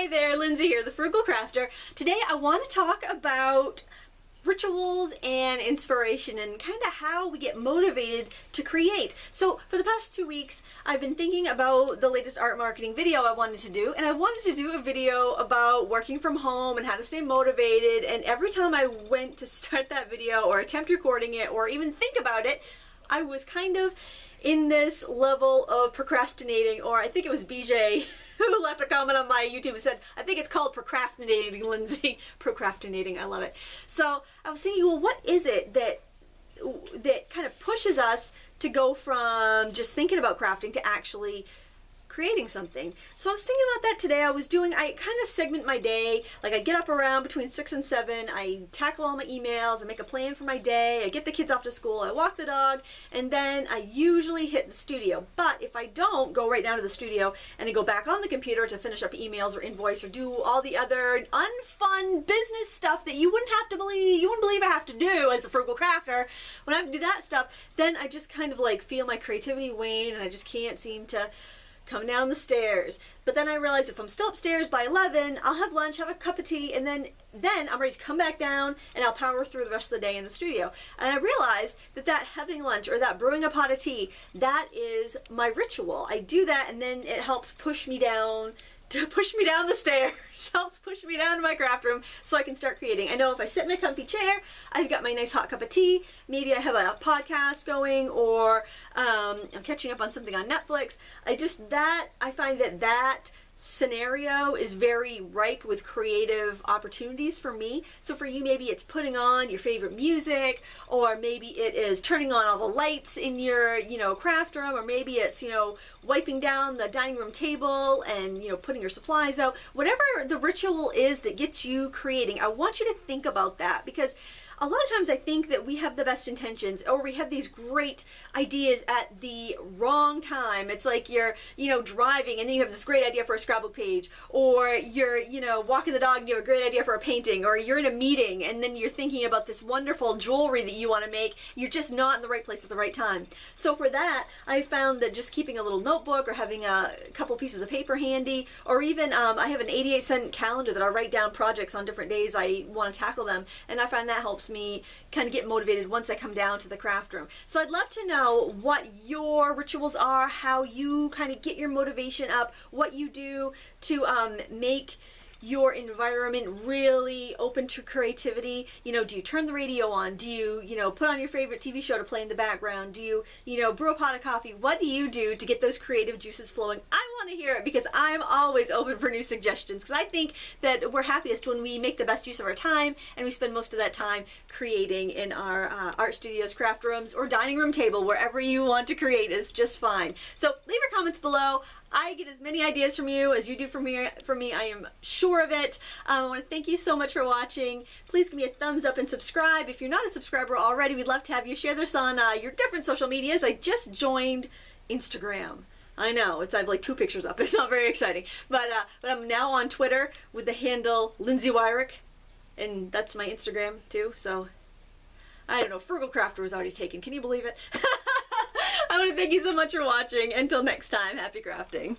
Hi there, Lindsay here, the Frugal Crafter. Today I want to talk about rituals and inspiration and kind of how we get motivated to create. So for the past 2 weeks I've been thinking about the latest art marketing video I wanted to do, and I wanted to do a video about working from home and how to stay motivated, and every time I went to start that video or attempt recording it or even think about it, I was kind of in this level of procrastinating, or I think it was BJ who left a comment on my YouTube and said, I think it's called procrastinating, Lindsay. Procrastinating, I love it. So I was thinking, well, what is it that kind of pushes us to go from just thinking about crafting to actually creating something? So I was thinking about that today. I kind of segment my day. Like, I get up around between 6 and 7, I tackle all my emails, I make a plan for my day, I get the kids off to school, I walk the dog, and then I usually hit the studio. But if I don't go right down to the studio and I go back on the computer to finish up emails or invoice or do all the other unfun business stuff that you wouldn't believe I have to do as a frugal crafter, when I have to do that stuff, then I just kind of like feel my creativity wane and I just can't seem to come down the stairs. But then I realized if I'm still upstairs by 11, I'll have lunch, have a cup of tea, and then I'm ready to come back down and I'll power through the rest of the day in the studio. And I realized that having lunch or that brewing a pot of tea, that is my ritual. I do that and then it helps push me down the stairs, helps push me down to my craft room so I can start creating. I know if I sit in a comfy chair, I've got my nice hot cup of tea, maybe I have a podcast going, or I'm catching up on something on Netflix. I find that scenario is very ripe with creative opportunities for me. So for you, maybe it's putting on your favorite music, or maybe it is turning on all the lights in your, craft room, or maybe it's, wiping down the dining room table and, putting your supplies out. Whatever the ritual is that gets you creating, I want you to think about that, because a lot of times I think that we have the best intentions, or we have these great ideas at the wrong time. It's like you're, driving and then you have this great idea for a scrapbook page, or you're, walking the dog and you have a great idea for a painting, or you're in a meeting and then you're thinking about this wonderful jewelry that you want to make. You're just not in the right place at the right time. So for that, I found that just keeping a little notebook or having a couple pieces of paper handy, or even I have an 88-cent calendar that I write down projects on different days I want to tackle them, and I find that helps me kind of get motivated once I come down to the craft room. So I'd love to know what your rituals are, how you kind of get your motivation up, what you do to make your environment really open to creativity. Do you turn the radio on? Do you, put on your favorite TV show to play in the background? Do you, brew a pot of coffee? What do you do to get those creative juices flowing? I want to hear it, because I'm always open for new suggestions, because I think that we're happiest when we make the best use of our time and we spend most of that time creating in our art studios, craft rooms, or dining room table. Wherever you want to create is just fine. So leave your comments below. I get as many ideas from you as you do from me. I am sure of it. I want to thank you so much for watching. Please give me a thumbs up and subscribe. If you're not a subscriber already, we'd love to have you share this on your different social medias. I just joined Instagram. I know, I have like 2 pictures up. It's not very exciting. But I'm now on Twitter with the handle Lindsay Weirich, and that's my Instagram too. So I don't know, Frugal Crafter was already taken. Can you believe it? I want to thank you so much for watching. Until next time, happy crafting.